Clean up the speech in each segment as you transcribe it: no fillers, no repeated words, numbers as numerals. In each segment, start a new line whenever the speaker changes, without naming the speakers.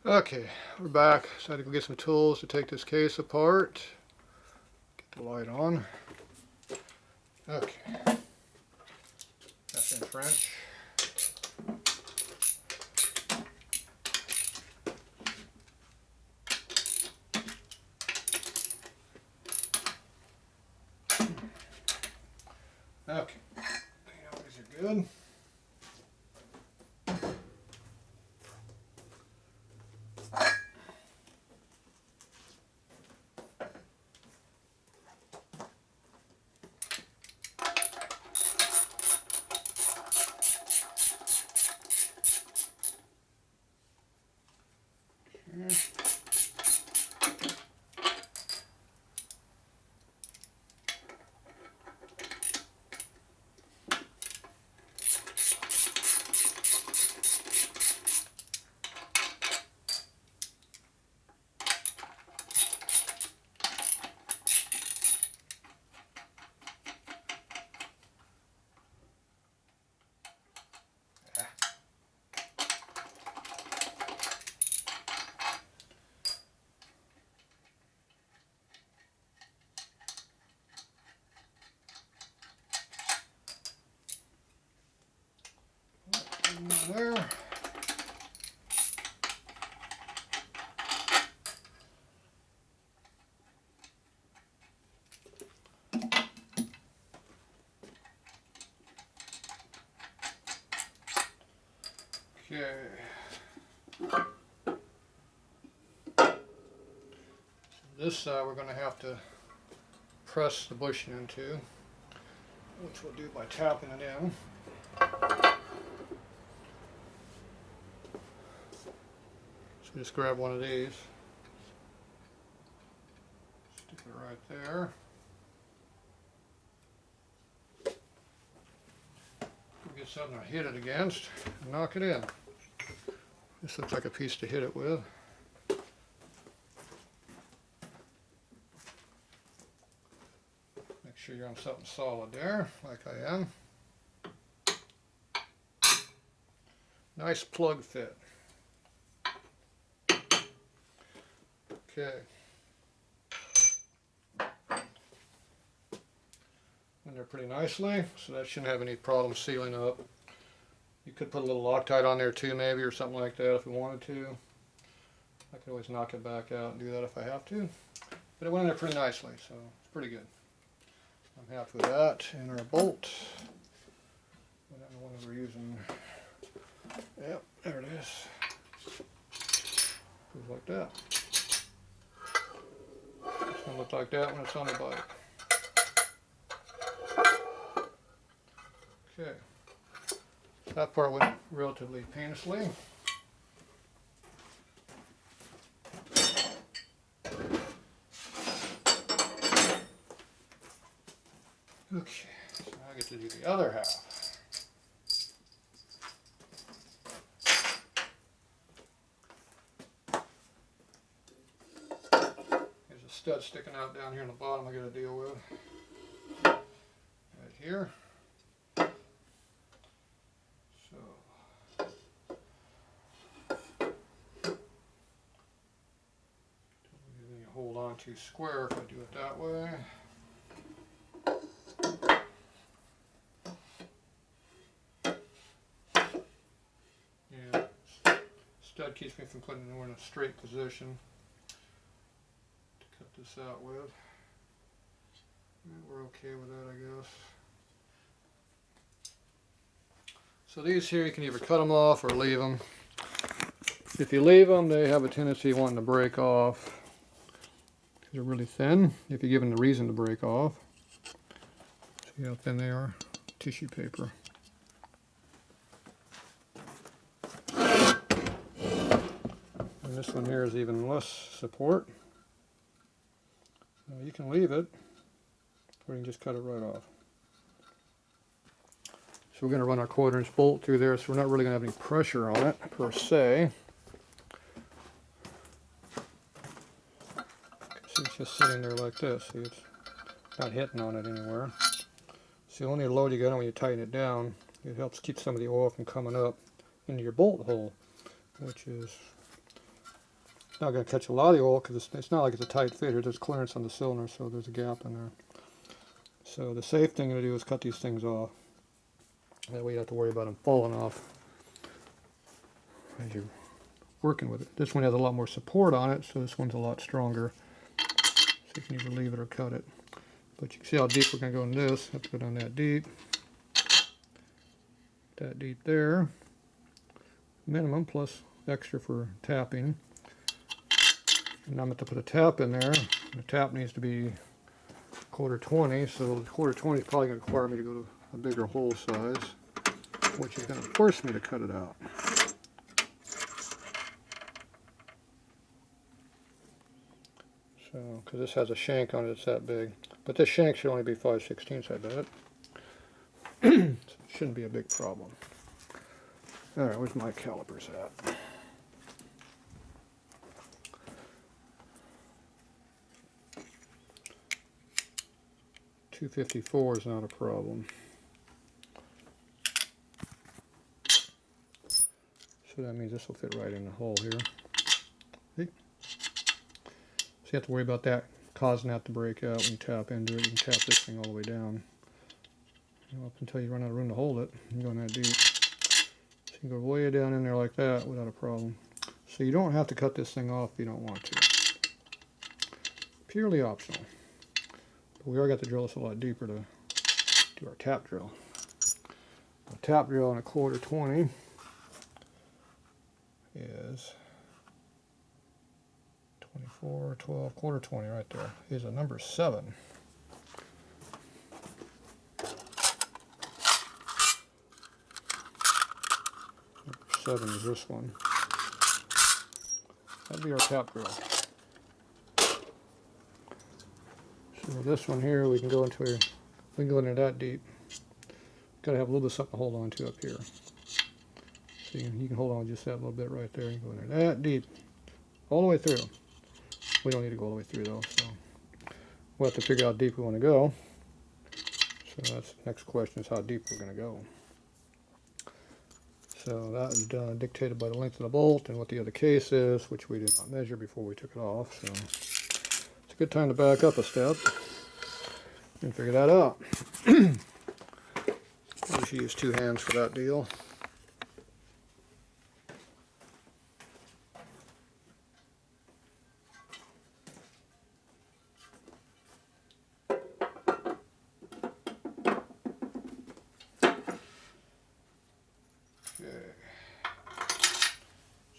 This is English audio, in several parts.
Okay, we're back. So I had to go get some tools to take this case apart. Get the light on. Okay. That's in French. Okay. These are good. There. Okay. This side we're going to have to press the bushing into, which we'll do by tapping it in. So just grab one of these, stick it right there. Get something to hit it against and knock it in. This looks like a piece to hit it with. Make sure you're on something solid there, like I am. Nice plug fit. Okay. In there pretty nicely, so that shouldn't have any problem sealing up. You could put a little Loctite on there too, maybe, or something like that if we wanted to. I could always knock it back out and do that if I have to. But it went in there pretty nicely, so it's pretty good. I'm happy with that. And our bolt. I don't know what we're using. Yep, there it is. Goes like that. It's going to look like that when it's on the bike. Okay. That part went relatively painlessly. Okay, so now I get to do the other half. There's a stud sticking out down here on the bottom I got to deal with. Right here. Hold on too square if I do it that way. Yeah, stud keeps me from putting it in a straight position to cut this out with. We're okay with that, I guess. So these here, you can either cut them off or leave them. If you leave them, they have a tendency of wanting to break off. They're really thin, if you give them the reason to break off. See how thin they are? Tissue paper. And this one here is even less support. Now you can leave it, or you can just cut it right off. So we're going to run our 1/4 inch bolt through there, so we're not really going to have any pressure on it, per se. It's just sitting there like this. See, it's not hitting on it anywhere. So the only load you got on when you tighten it down, it helps keep some of the oil from coming up into your bolt hole, which is not going to catch a lot of the oil because it's not like it's a tight fit here. There's clearance on the cylinder, so there's a gap in there. So the safe thing to do is cut these things off. That way you don't have to worry about them falling off as you're working with it. This one has a lot more support on it, so this one's a lot stronger. So you can either leave it or cut it. But you can see how deep we're going to go in this. Have to go down that deep. That deep there. Minimum plus extra for tapping. And I'm going to put a tap in there. The tap needs to be 1/4 20, so the 1/4 is probably going to require me to go to a bigger hole size, which is going to force me to cut it out. So, because this has a shank on it, it's that big. But this shank should only be 5/16, I bet. So it shouldn't be a big problem. Alright, where's my calipers at? .254 is not a problem. So that means this will fit right in the hole here. See? So you have to worry about that causing that to break out when you tap into it. You can tap this thing all the way down. Up until you run out of room to hold it. You go in that deep. So you can go way down in there like that without a problem. So you don't have to cut this thing off if you don't want to. Purely optional. But we are got to drill this a lot deeper to do our tap drill. A tap drill on a 1/4 20 is 24, 12, 1/4 20 right there. Is a number 7. Number 7 is this one. That'd be our tap drill. So this one here, we can go into that deep. Got to have a little bit of something to hold on to up here. So you can hold on just that little bit right there. You go in there that deep, all the way through. We don't need to go all the way through though, so we'll have to figure out how deep we want to go. So that's the next question, is how deep we're going to go. So that is dictated by the length of the bolt and what the other case is, which we did not measure before we took it off. So it's a good time to back up a step and figure that out. I should use 2 hands for that deal.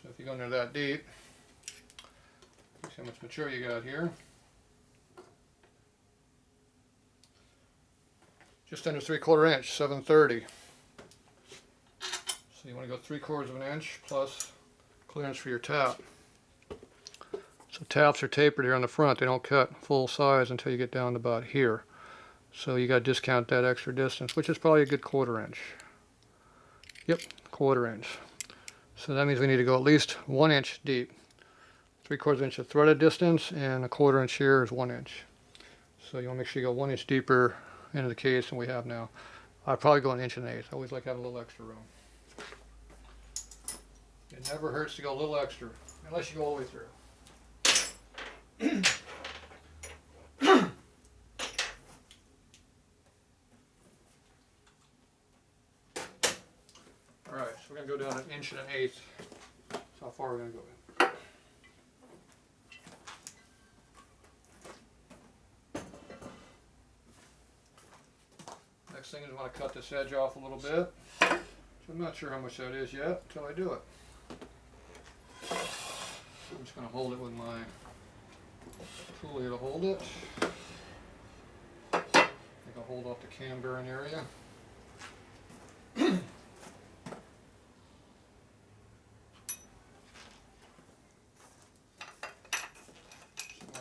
So if you go under that deep, see how much material you got here. Just under 3/4 inch, 730. So you want to go 3/4 inch plus clearance for your tap. So taps are tapered here on the front. They don't cut full size until you get down to about here. So you got to discount that extra distance, which is probably a good 1/4 inch. Yep, 1/4 inch. So that means we need to go at least 1 inch deep. 3/4 inch of threaded distance, and a 1/4 inch here is 1 inch. So you want to make sure you go 1 inch deeper into the case than we have now. I'd probably go 1 1/8 inches. I always like having a little extra room. It never hurts to go a little extra, unless you go all the way through. Alright, so we're going to go down 1 1/8 inches. That's how far we're going to go in. Next thing is I want to cut this edge off a little bit. So I'm not sure how much that is yet until I do it. I'm just going to hold it with my tool here to hold it. I think I'll hold off the cam bearing area. Somewhere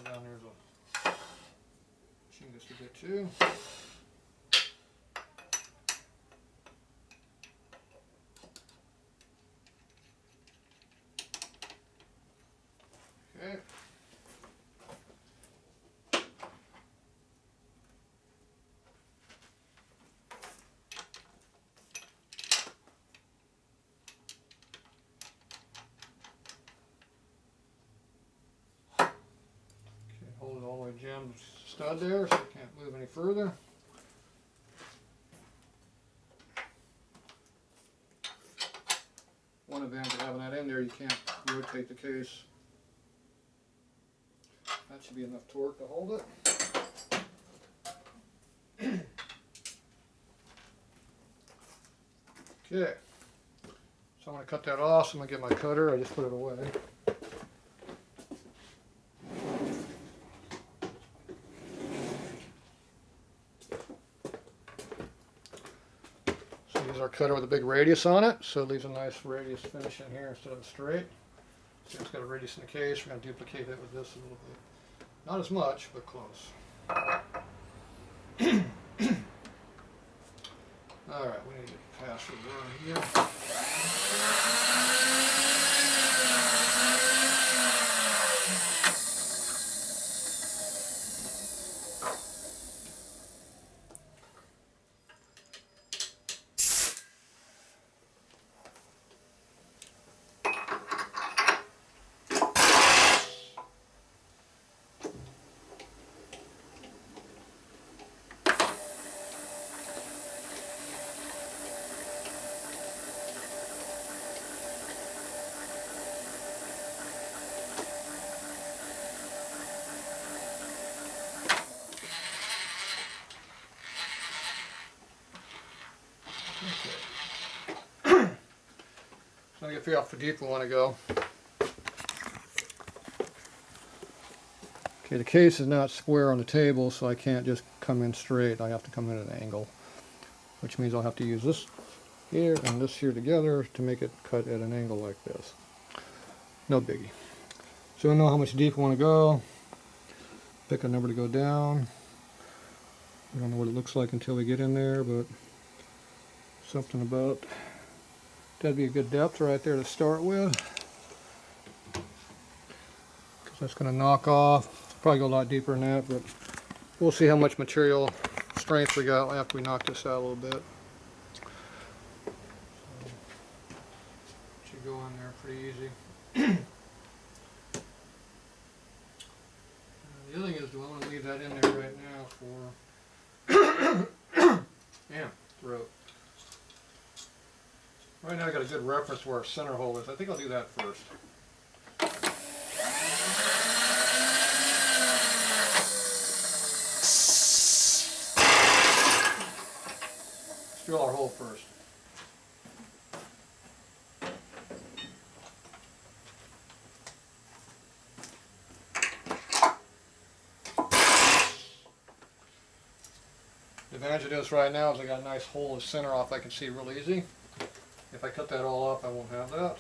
down there's a machine just a bit too. Okay. a jammed stud there, so it can't move any further. One advantage of having that in there, you can't rotate the case. That should be enough torque to hold it. Okay, so I'm going to cut that off. So I'm going to get my cutter. I just put it away. So use our cutter with a big radius on it, so it leaves a nice radius finish in here instead of straight. So it's got a radius in the case. We're going to duplicate it with this a little bit. Not as much, but close. Alright, we need to pass the burn here. So I can figure out how deep we want to go. Okay, the case is not square on the table, so I can't just come in straight. I have to come in at an angle, which means I'll have to use this here and this here together to make it cut at an angle like this. No biggie. So we know how much deep we want to go. Pick a number to go down. I don't know what it looks like until we get in there, but something about that'd be a good depth right there to start with, because that's going to knock off. Probably go a lot deeper than that, but we'll see how much material strength we got after we knock this out a little bit. So, should go in there pretty easy. The other thing is, do I want to leave that in there right now for throat? Right now I got a good reference where our center hole is. I think I'll do that first. Let's drill our hole first. The advantage of this right now is I got a nice hole to center off. I can see real easy. If I cut that all off, I won't have that.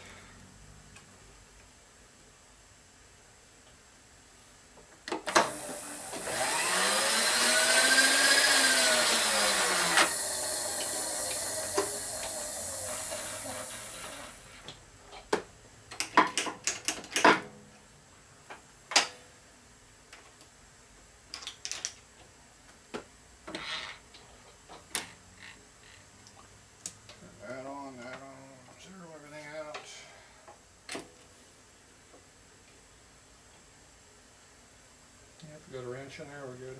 Got a wrench in there, we're good.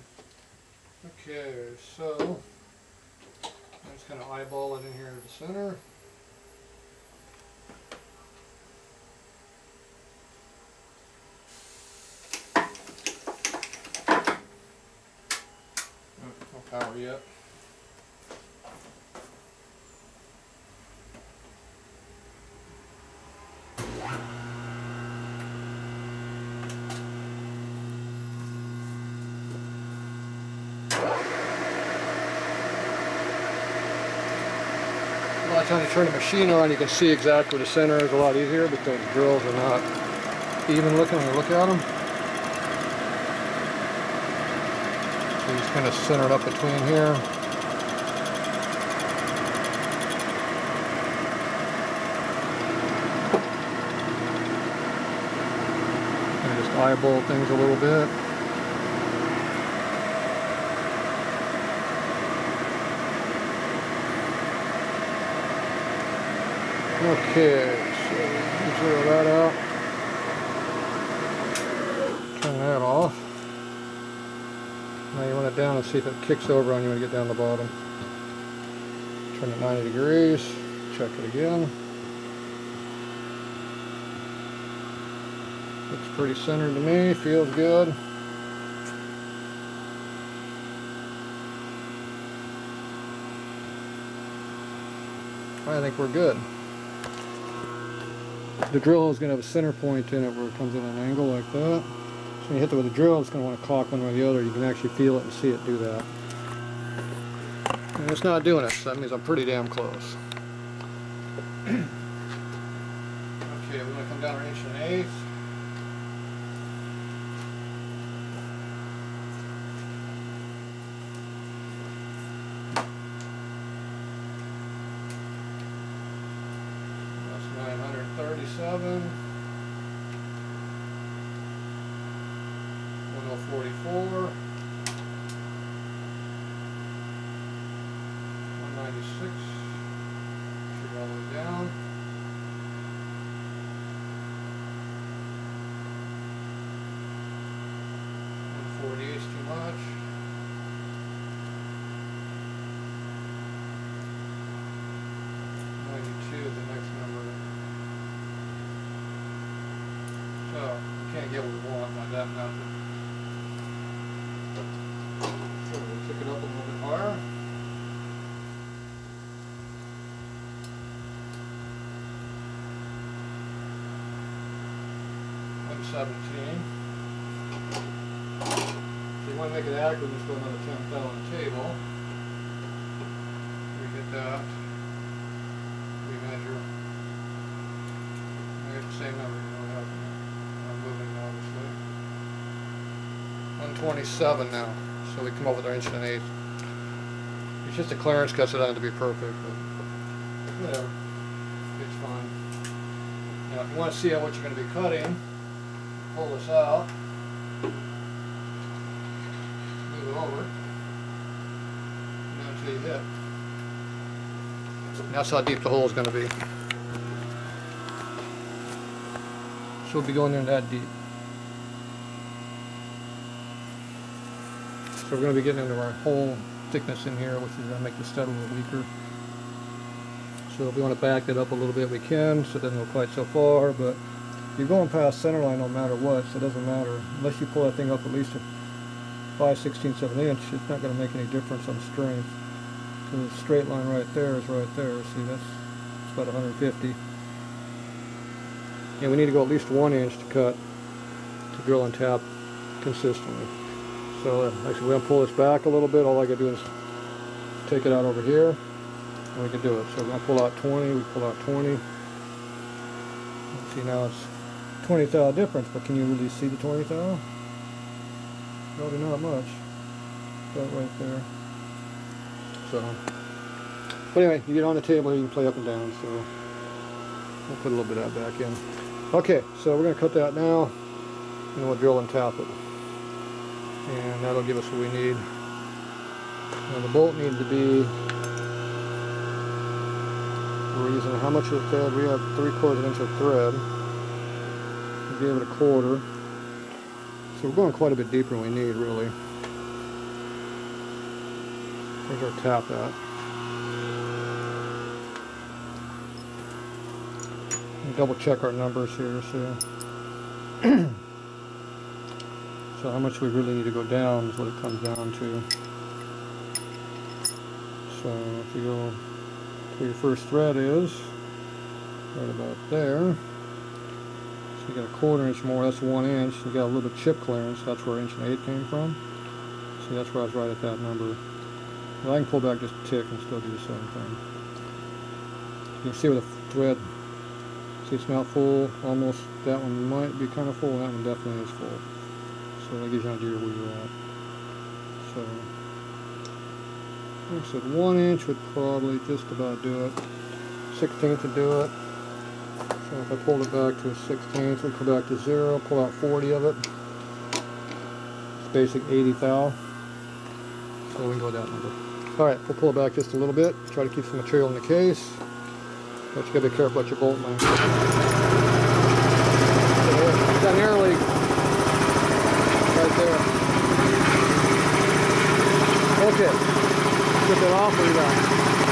Okay, so I'm just going to eyeball it in here to the center. No power yet. A lot of times you turn the machine on, you can see exactly where the center is a lot easier, but those drills are not even looking when you look at them. So you just kind of center it up between here. And just eyeball things a little bit. Okay, so zero that out, turn that off. down and see if it kicks over on you when you get down the bottom. Turn it 90 degrees, check it again. Looks pretty centered to me, feels good. I think we're good. The drill is going to have a center point in it where it comes in an angle like that. So when you hit it with a drill, it's going to want to cock one way or the other. You can actually feel it and see it do that. And it's not doing it, so that means I'm pretty damn close. Okay, we're going to come down an 1 1/8. That's 937. 1044. 196, shoot all the way down. 148 is too much. 92 is the next number. So, we can't get what we want by that method. So we'll pick it up a little bit higher. 17. So you want to make it accurate, just go another 10 thou on the table. We get that. We measure. We get the same number. You don't have I'm moving obviously. 127 now. So we come up with our 1 1/8. It's just a clearance cut, so it doesn't have to be perfect, but whatever. It's fine. Now, if you want to see what you're going to be cutting, pull this out, move it over, now until you hit. And that's how deep the hole is going to be. So we'll be going in that deep. So we're going to be getting into our hole thickness in here, which is going to make the stud a little weaker. So if we want to back that up a little bit, we can, so it doesn't go quite so far, but you're going past center line no matter what, so it doesn't matter. Unless you pull that thing up at least a 5/16 of an inch, it's not going to make any difference on strength. Because the straight line right there is right there. See, that's about 150. And we need to go at least 1 inch to cut, to drill and tap consistently. So actually we're going to pull this back a little bit. All I got to do is take it out over here, and we can do it. So we're going to pull out 20, we pull out 20. Let's see, now it's 20 thou difference, but can you really see the 20 thou? Probably not much. That right there. So, but anyway, you get on the table, you can play up and down. So we'll put a little bit of that back in. Okay, so we're going to cut that now, and we'll drill and tap it, and that'll give us what we need. Now the bolt needs to be. We're using how much of the thread? We have 3/4 inch of thread. We gave it a 1/4. So we're going quite a bit deeper than we need, really. Where's our tap at? Double check our numbers here. So how much we really need to go down is what it comes down to. So if you go where your first thread is, right about there. So you got a 1/4 inch more, that's 1 inch. You got a little bit of chip clearance, that's where 1 1/8 came from. See, that's where I was right at that number. Well, I can pull back just a tick and still do the same thing. You can see where the thread, see it's not full, almost, that one might be kind of full, and that one definitely is full. So that gives you an idea where you're at. So, like I said, 1 inch would probably just about do it. 1/16 would do it. So if I pulled it back to a 1/16, we'd go back to 0, pull out 40 of it. It's basic 80 thou. So we can go with that number. Alright, we'll pull it back just a little bit. Try to keep some material in the case. But you gotta be careful about your bolt length. Got an air leak right there. Okay. Get that off, what do you got?